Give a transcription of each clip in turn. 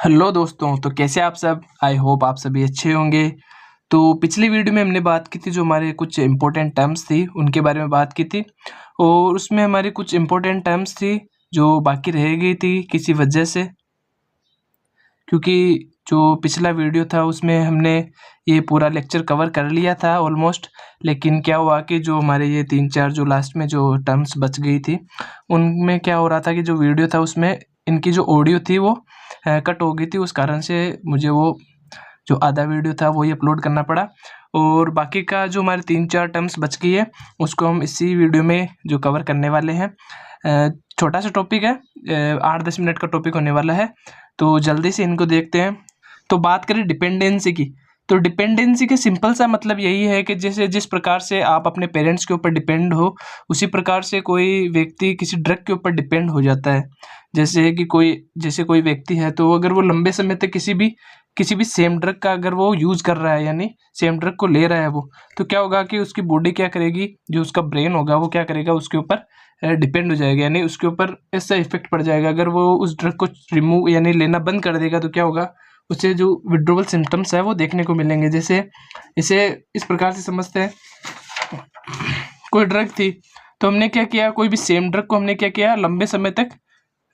Hello दोस्तों, तो कैसे आप सब। आई होप आप सभी अच्छे होंगे। तो पिछली वीडियो में हमने बात की थी, जो हमारे कुछ इम्पोर्टेंट टर्म्स थी उनके बारे में बात की थी, और उसमें हमारी कुछ इम्पोर्टेंट टर्म्स थी जो बाकी रह गई थी किसी वजह से, क्योंकि जो पिछला वीडियो था उसमें हमने ये पूरा लेक्चर कवर कर लिया था ऑलमोस्ट। लेकिन क्या हुआ कि जो हमारे ये 3-4 जो लास्ट में जो टर्म्स बच गई थी, उनमें क्या हो रहा था कि जो वीडियो था उसमें इनकी जो ऑडियो थी वो कट हो गई थी। उस कारण से मुझे वो जो आधा वीडियो था वही अपलोड करना पड़ा, और बाकी का जो हमारे 3-4 टर्म्स बच गई है उसको हम इसी वीडियो में जो कवर करने वाले हैं। छोटा सा टॉपिक है, 8-10 मिनट का टॉपिक होने वाला है, तो जल्दी से इनको देखते हैं। तो बात करें डिपेंडेंसी की, तो डिपेंडेंसी का सिंपल सा मतलब यही है कि जैसे जिस प्रकार से आप अपने पेरेंट्स के ऊपर डिपेंड हो, उसी प्रकार से कोई व्यक्ति किसी ड्रग के ऊपर डिपेंड हो जाता है। जैसे कि कोई व्यक्ति है, तो अगर वो लंबे समय तक किसी भी सेम ड्रग का अगर वो यूज़ कर रहा है, यानी सेम ड्रग को ले रहा है वो, तो क्या होगा कि उसकी बॉडी क्या करेगी, जो उसका ब्रेन होगा वो क्या करेगा, उसके ऊपर डिपेंड हो जाएगा, यानी उसके ऊपर ऐसा इफेक्ट पड़ जाएगा। अगर वो उस ड्रग को रिमूव यानी लेना बंद कर देगा तो क्या होगा, उसे जो विड्रोवल सिम्टम्स है वो देखने को मिलेंगे। जैसे इसे इस प्रकार से समझते हैं, कोई ड्रग थी तो हमने क्या किया, कोई भी सेम ड्रग को हमने क्या किया, लंबे समय तक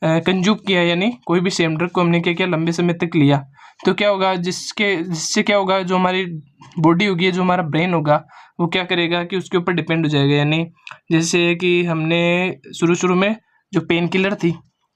कंज्यूम किया, यानी कोई भी सेम ड्रग को हमने क्या किया, लंबे समय तक लिया, तो क्या होगा, जिससे क्या होगा, जो हमारी बॉडी होगी, जो हमारा ब्रेन होगा, वो क्या करेगा कि उसके ऊपर डिपेंड हो जाएगा। यानी जैसे कि हमने शुरू में जो पेन किलर थी,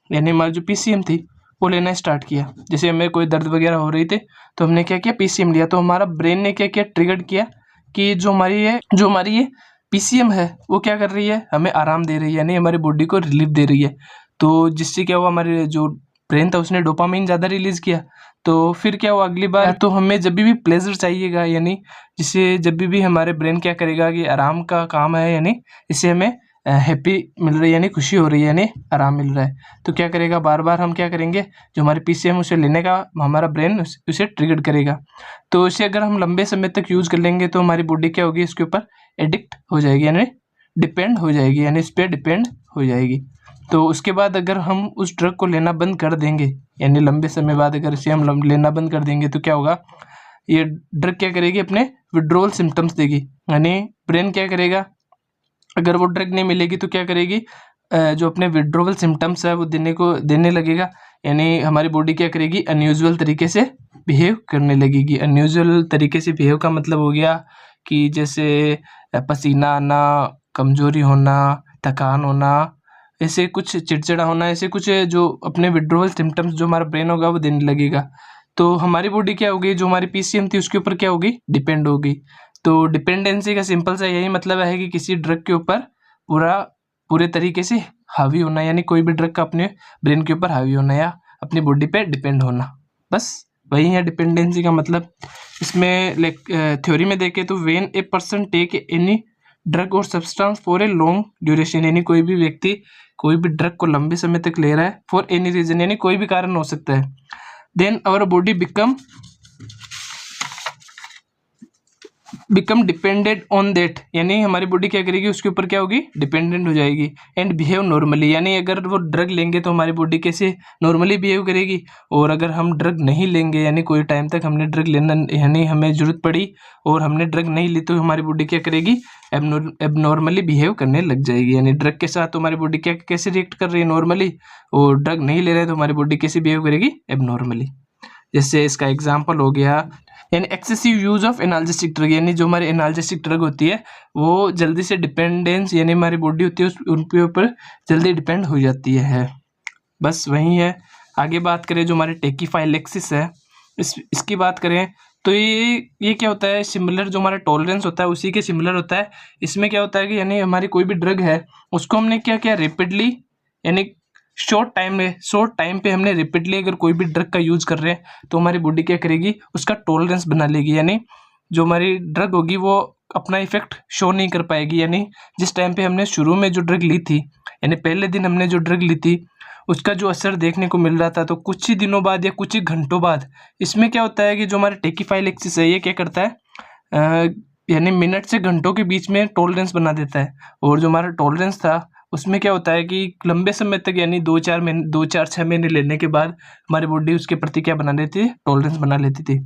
यानी हमारी जो पीसीएम थी, वो लेना स्टार्ट किया। जैसे हमें कोई दर्द वगैरह हो रही थी तो हमने क्या किया, पीसीएम लिया, तो हमारा ब्रेन ने क्या किया, ट्रिगर किया कि जो हमारी ये पीसीएम है वो क्या कर रही है, हमें आराम दे रही है, यानी हमारी बॉडी को रिलीफ दे रही है। तो जिससे क्या हुआ, हमारे जो ब्रेन था उसने डोपामाइन ज़्यादा रिलीज़ किया। तो फिर क्या हुआ, अगली बार तो हमें जब भी प्लेजर चाहिएगा, यानी जिससे जब भी हमारे ब्रेन क्या करेगा कि आराम का काम है, यानी इससे हमें हैप्पी मिल रही है, यानी खुशी हो रही है, यानी आराम मिल रहा है, तो क्या करेगा, बार बार हम क्या करेंगे, जो हमारे पीसीएम उसे लेने का हमारा ब्रेन उसे ट्रिगर करेगा। तो इसे अगर हम लंबे समय तक यूज़ कर लेंगे तो हमारी बॉडी क्या होगी, इसके ऊपर एडिक्ट हो जाएगी, यानी डिपेंड हो जाएगी, यानी इस पर डिपेंड हो जाएगी। तो उसके बाद अगर हम उस ड्रग को लेना बंद कर देंगे, यानी लंबे समय बाद अगर इसे हम लेना बंद कर देंगे, तो क्या होगा, ये ड्रग क्या करेगी, अपने विड्रोवल सिम्टम्स देगी। यानी ब्रेन क्या करेगा, अगर वो ड्रग नहीं मिलेगी तो क्या करेगी, जो अपने विड्रोवल सिम्टम्स है वो देने लगेगा, यानी हमारी बॉडी क्या करेगी, अनयूजुअल तरीके से बिहेव करने लगेगी। अनयूजुअल तरीके से बिहेव का मतलब हो गया कि जैसे पसीना आना, कमजोरी होना, थकान होना, ऐसे कुछ चिड़चिड़ा होना, ऐसे कुछ जो अपने विड्रोवल सिम्टम्स जो हमारा ब्रेन होगा वो देने लगेगा। तो हमारी बॉडी क्या होगी, जो हमारी पीसीएम थी उसके ऊपर क्या होगी, डिपेंड होगी। तो डिपेंडेंसी का सिंपल सा यही मतलब है कि किसी ड्रग के ऊपर पूरे तरीके से हावी होना, यानी कोई भी ड्रग का अपने ब्रेन के ऊपर हावी होना या अपनी बॉडी पे डिपेंड होना, बस वही है डिपेंडेंसी का मतलब। इसमें थ्योरी में देखें तो when a person take any drug और substance for a long duration, यानी कोई भी व्यक्ति कोई भी ड्रग को लंबे समय तक ले रहा है, फॉर एनी रीजन, यानी कोई भी कारण हो सकता है, then our body become dependent on that, यानी हमारी बॉडी क्या करेगी, उसके ऊपर क्या होगी, डिपेंडेंट हो जाएगी। एंड बिहेव नॉर्मली, यानी अगर वो ड्रग लेंगे तो हमारी बॉडी कैसे नॉर्मली बिहेव करेगी, और अगर हम ड्रग नहीं लेंगे, यानी कोई टाइम तक हमने ड्रग लेना, यानी हमें जरूरत पड़ी और हमने ड्रग नहीं ली, तो हमारी बॉडी क्या करेगी, एबनॉर्मली बिहेव करने लग जाएगी। यानी ड्रग के साथ तो हमारी बॉडी क्या कैसे रिएक्ट कर रही है, नॉर्मली, और ड्रग नहीं ले रहे तो हमारी बॉडी कैसे बिहेव करेगी, एबनॉर्मली। जैसे इसका एग्जाम्पल हो गया, यानी excessive use of analgesic drug, यानी जो हमारी एनाल्जेसिक ड्रग होती है वो जल्दी से डिपेंडेंस, यानी हमारी बॉडी होती है उनके ऊपर जल्दी डिपेंड हो जाती है, बस वही है। आगे बात करें जो हमारे टेकीफाइलेक्सिस है, इसकी बात करें तो ये क्या होता है, सिमिलर जो हमारा टॉलरेंस होता है उसी के सिमिलर होता है। इसमें क्या होता है कि यानी हमारी कोई भी ड्रग है उसको हमने क्या किया, रेपिडली, यानी शॉर्ट टाइम पे हमने रिपीटली अगर कोई भी ड्रग का यूज़ कर रहे हैं तो हमारी बॉडी क्या करेगी, उसका टॉलरेंस बना लेगी, यानी जो हमारी ड्रग होगी वो अपना इफेक्ट शो नहीं कर पाएगी। यानी जिस टाइम पे हमने शुरू में जो ड्रग ली थी, यानी पहले दिन हमने जो ड्रग ली थी उसका जो असर देखने को मिल रहा था, तो कुछ ही दिनों बाद या कुछ ही घंटों बाद इसमें क्या होता है कि जो हमारे टेकीफाइलेक्सिस है ये क्या करता है, यानी मिनट से घंटों के बीच में टॉलरेंस बना देता है, और जो हमारा टॉलरेंस था उसमें क्या होता है कि लंबे समय तक यानी 2-4-6 महीने लेने के बाद हमारी बॉडी उसके प्रति क्या बना लेती है, टॉलरेंस बना लेती थी।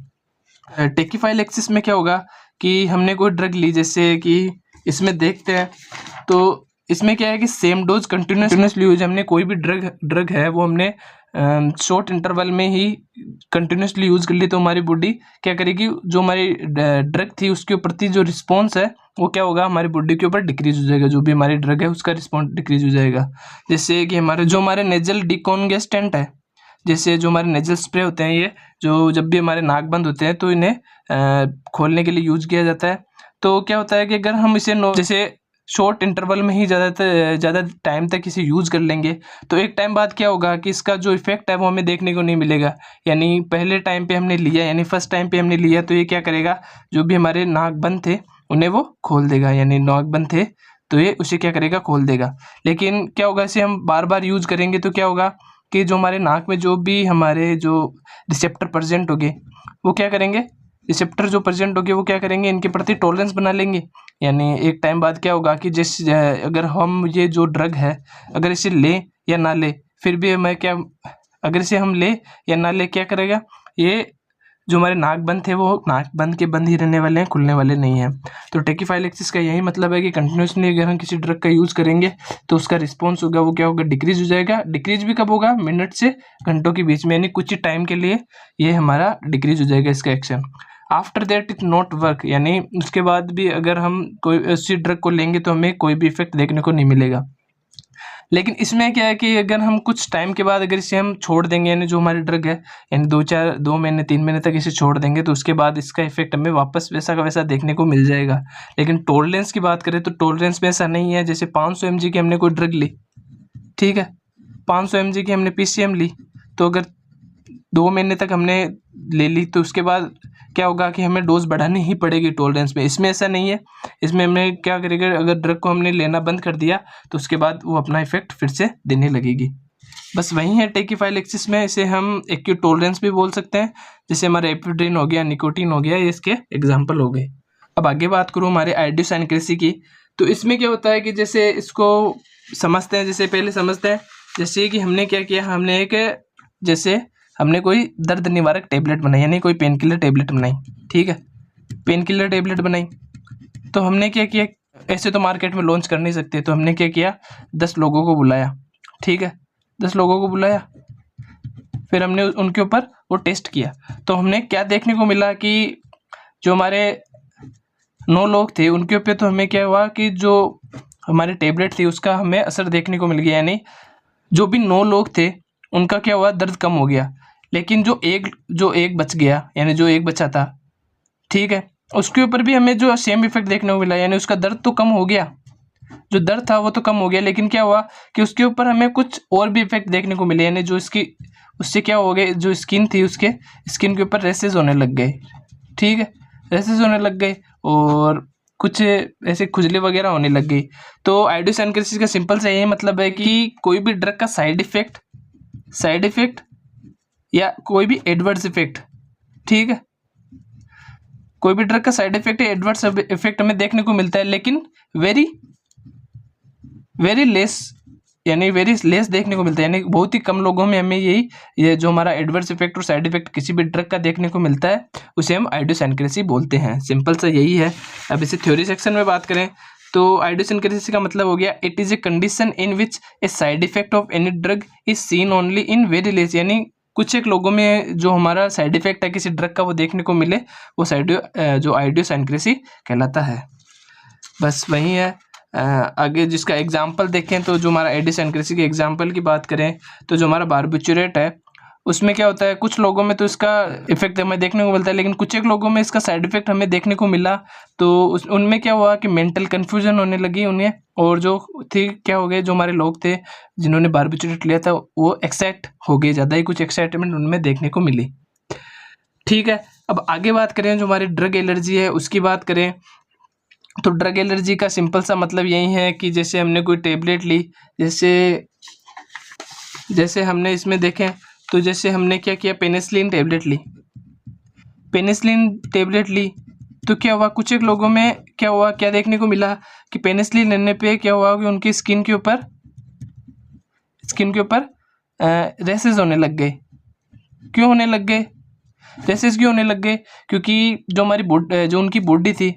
टेकीफाइलेक्सिस में क्या होगा कि हमने कोई ड्रग ली, जैसे कि इसमें देखते हैं तो इसमें क्या है कि सेम डोज कंटिन्यूसली यूज, हमने कोई भी ड्रग है वो हमने शॉर्ट इंटरवल में ही कंटिन्यूसली यूज कर ली, तो हमारी बॉडी क्या करेगी, जो हमारी ड्रग थी उसके प्रति जो रिस्पॉन्स है वो क्या होगा, हमारी बॉडी के ऊपर डिक्रीज हो जाएगा, जो भी हमारी ड्रग है उसका रिस्पॉन्स डिक्रीज हो जाएगा। जैसे कि हमारे नेजल डिकॉन्गेस्टेंट है, जैसे जो हमारे नेजल स्प्रे होते हैं, ये जो जब भी हमारे नाक बंद होते हैं तो इन्हें खोलने के लिए यूज किया जाता है। तो क्या होता है कि अगर हम इसे जैसे शॉर्ट इंटरवल में ही ज़्यादा टाइम तक इसे यूज़ कर लेंगे तो एक टाइम बाद क्या होगा कि इसका जो इफेक्ट है वो हमें देखने को नहीं मिलेगा। यानी पहले टाइम पे हमने लिया, यानी फर्स्ट टाइम पे हमने लिया तो ये क्या करेगा, जो भी हमारे नाक बंद थे उन्हें वो खोल देगा, यानी नाक बंद थे तो ये उसे क्या करेगा, खोल देगा। लेकिन क्या होगा, इसे हम बार बार यूज़ करेंगे तो क्या होगा कि जो हमारे नाक में जो भी हमारे जो रिसेप्टर प्रेजेंट होंगे वो क्या करेंगे, रिसेप्टर जो प्रेजेंट होंगे वो क्या करेंगे, इनके प्रति टॉलरेंस बना लेंगे। यानी एक टाइम बाद क्या होगा कि अगर हम ये जो ड्रग है अगर इसे लें या ना ले, फिर भी हमें क्या, अगर इसे हम ले या ना ले क्या करेगा, ये जो हमारे नाक बंद थे वो नाक बंद के बंद ही रहने वाले हैं, खुलने वाले नहीं हैं। तो टेकीफाइलेक्सिस का यही मतलब है कि कंटिन्यूसली अगर हम किसी ड्रग का यूज़ करेंगे तो उसका रिस्पॉन्स होगा वो क्या होगा, डिक्रीज हो जाएगा। डिक्रीज भी कब होगा, मिनट से घंटों के बीच में, यानी कुछ ही टाइम के लिए ये हमारा डिक्रीज हो जाएगा इसका action. After that it not work, यानी उसके बाद भी अगर हम कोई उसी ड्रग को लेंगे तो हमें कोई भी इफेक्ट देखने को नहीं मिलेगा। लेकिन इसमें क्या है कि अगर हम कुछ टाइम के बाद अगर इसे हम छोड़ देंगे, यानी जो हमारी ड्रग है, यानी 2 महीने 3 महीने तक इसे छोड़ देंगे तो उसके बाद इसका इफेक्ट हमें वापस वैसा का वैसा देखने को मिल जाएगा। लेकिन टॉलरेंस की बात करें तो टॉलरेंस में ऐसा नहीं है। जैसे 500 mg की हमने कोई ड्रग ली, ठीक है, 500 mg की हमने PCM ली, तो अगर 2 महीने तक हमने ले ली तो उसके बाद क्या होगा कि हमें डोज बढ़ानी ही पड़ेगी टॉलरेंस में। इसमें ऐसा नहीं है, इसमें हमने क्या करेगा, अगर ड्रग को हमने लेना बंद कर दिया तो उसके बाद वो अपना इफेक्ट फिर से देने लगेगी। बस वही है टेकीफाइलेक्सिस में। इसे हम एक्यूट टॉलरेंस भी बोल सकते हैं, जैसे हमारे एपिड्रिन हो गया, निकोटीन हो गया, ये इसके एग्जाम्पल हो गए। अब आगे बात करूँ हमारे आइडियोसाइनक्रेसी की, तो इसमें क्या होता है कि जैसे इसको समझते हैं, जैसे पहले समझते हैं, जैसे कि हमने क्या किया, हमने कोई दर्द निवारक टेबलेट बनाई, यानी कोई पेन किलर टेबलेट बनाई, ठीक है, पेन किलर टेबलेट बनाई। तो हमने क्या किया, ऐसे तो मार्केट में लॉन्च कर नहीं सकते, तो हमने क्या किया, 10 लोगों को बुलाया, ठीक है, 10 लोगों को बुलाया, फिर हमने उनके ऊपर वो टेस्ट किया। तो हमने क्या देखने को मिला कि जो हमारे 9 लोग थे उनके ऊपर तो हमें क्या हुआ कि जो हमारी टेबलेट थी उसका हमें असर देखने को मिल गया, यानी जो भी 9 लोग थे उनका क्या हुआ, दर्द कम हो गया। लेकिन जो एक बच गया, यानी जो एक बचा था, ठीक है, उसके ऊपर भी हमें जो सेम इफेक्ट देखने को मिला, यानी उसका दर्द तो कम हो गया, जो दर्द था वो तो कम हो गया, लेकिन क्या हुआ कि उसके ऊपर हमें कुछ और भी इफेक्ट देखने को मिले, यानी जो उससे क्या हो गए, जो स्किन थी उसके स्किन के ऊपर रेसेस होने लग गए, ठीक है, रेसेस होने लग गए और कुछ ऐसे खुजली वगैरह होने लग गई। तो आइडियोसाइनक्रेसी का सिंपल सा यही मतलब है कि कोई भी ड्रग का साइड इफेक्ट या कोई भी एडवर्स इफेक्ट, ठीक है, कोई भी ड्रग का साइड इफेक्ट या एडवर्स इफेक्ट हमें देखने को मिलता है, लेकिन वेरी लेस, यानी वेरी लेस देखने को मिलता है, यानी बहुत ही कम लोगों में हमें ये जो हमारा एडवर्स इफेक्ट और साइड इफेक्ट किसी भी ड्रग का देखने को मिलता है उसे हम आइडियोसाइनक्रेसी बोलते हैं। सिंपल सा यही है। अब इसे थ्योरी सेक्शन में बात करें तो आइडियोसाइनक्रेसी का मतलब हो गया, it is a condition in which A side effect of any drug is seen only in very less, यानी कुछ एक लोगों में जो हमारा साइड इफेक्ट है किसी ड्रग का वो देखने को मिले, वो जो आइडियोसाइनक्रेसी कहलाता है। बस वही है। आगे जिसका एग्जाम्पल देखें तो जो हमारा आइडियोसाइनक्रेसी के एग्जाम्पल की बात करें तो जो हमारा बारबिचुरेट है उसमें क्या होता है, कुछ लोगों में तो इसका इफेक्ट हमें देखने को मिलता है, लेकिन कुछ एक लोगों में इसका साइड इफेक्ट हमें देखने को मिला। तो उनमें क्या हुआ कि मेंटल कन्फ्यूजन होने लगी उन्हें, और जो थी क्या हो गए, जो हमारे लोग थे जिन्होंने बारबिचुरेट लिया था वो एक्साइट हो गए, ज़्यादा ही कुछ एक्साइटमेंट उनमें देखने को मिली, ठीक है। अब आगे बात करें जो हमारी ड्रग एलर्जी है उसकी बात करें तो ड्रग एलर्जी का सिंपल सा मतलब यही है कि जैसे हमने कोई टेबलेट ली, जैसे हमने इसमें देखें तो जैसे हमने क्या किया, पेनिसिलिन टेबलेट ली तो क्या हुआ, कुछ एक लोगों में क्या हुआ, क्या देखने को मिला कि पेनिसिलिन लेने पे क्या हुआ कि उनकी स्किन के ऊपर स्किन के ऊपर रेसेस होने लग गए। क्यों होने लग गए रेसेस? क्यों होने लग गए? क्योंकि जो हमारी जो उनकी बॉडी थी,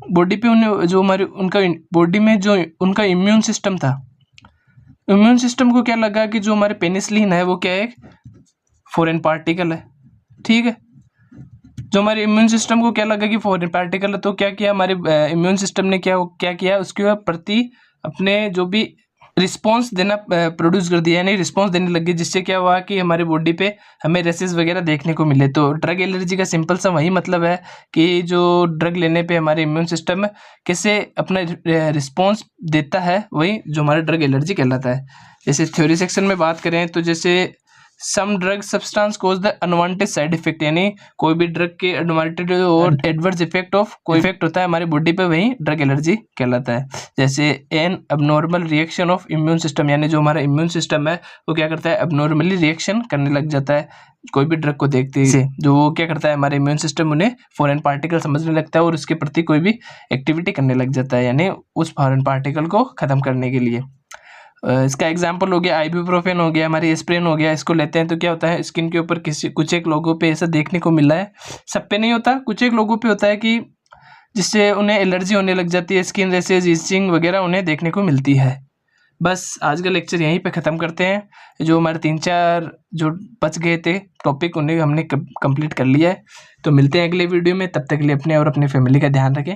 बॉडी पे उन्हें जो हमारे उनका बॉडी में जो उनका इम्यून सिस्टम था, इम्यून सिस्टम को क्या लगा कि जो हमारे पेनिसिलिन है वो क्या है, एक फॉरेन पार्टिकल है। ठीक है, जो हमारे इम्यून सिस्टम को क्या लगा कि फॉरेन पार्टिकल है, तो क्या किया हमारे इम्यून सिस्टम ने क्या किया, उसके प्रति अपने जो भी रिस्पॉन्स देना प्रोड्यूस कर दिया, यानी रिस्पॉन्स देने लग गए, जिससे क्या हुआ कि हमारे बॉडी पे हमें रेसेस वगैरह देखने को मिले। तो ड्रग एलर्जी का सिंपल सा वही मतलब है कि जो ड्रग लेने पे हमारे इम्यून सिस्टम कैसे अपना रिस्पॉन्स देता है, वही जो हमारा ड्रग एलर्जी कहलाता है। जैसे थ्योरी सेक्शन में बात करें तो जैसे some drug substance cause the unwanted side effect, यानी कोई भी ड्रग के अनवांटेड और एडवर्स इफेक्ट ऑफ कोई इफेक्ट होता है हमारी बॉडी पे, वही ड्रग एलर्जी कहलाता है। जैसे an abnormal reaction of immune system, यानी जो हमारा इम्यून सिस्टम है वो क्या करता है, अबनॉर्मली रिएक्शन करने लग जाता है कोई भी ड्रग को देखते ही। जो वो क्या करता है, हमारे इम्यून सिस्टम उन्हें फॉरेन पार्टिकल समझने लगता है और उसके प्रति कोई भी एक्टिविटी करने लग जाता है, यानी उस फॉरेन पार्टिकल को खत्म करने के लिए। इसका एग्जांपल हो गया आइबुप्रोफेन हो गया, हमारी एस्प्रिन हो गया। इसको लेते हैं तो क्या होता है, स्किन के ऊपर कुछ एक लोगों पे ऐसा देखने को मिला है, सब पे नहीं होता, कुछ एक लोगों पे होता है कि जिससे उन्हें एलर्जी होने लग जाती है, स्किन रेसेस, इचिंग वगैरह उन्हें देखने को मिलती है। बस आज का लेक्चर यहीं पे ख़त्म करते हैं। जो हमारे 3-4 जो बच गए थे टॉपिक, उन्हें हमने कंप्लीट कर लिया है। तो मिलते हैं अगले वीडियो में, तब तक के लिए अपने और अपनी फैमिली का ध्यान रखें।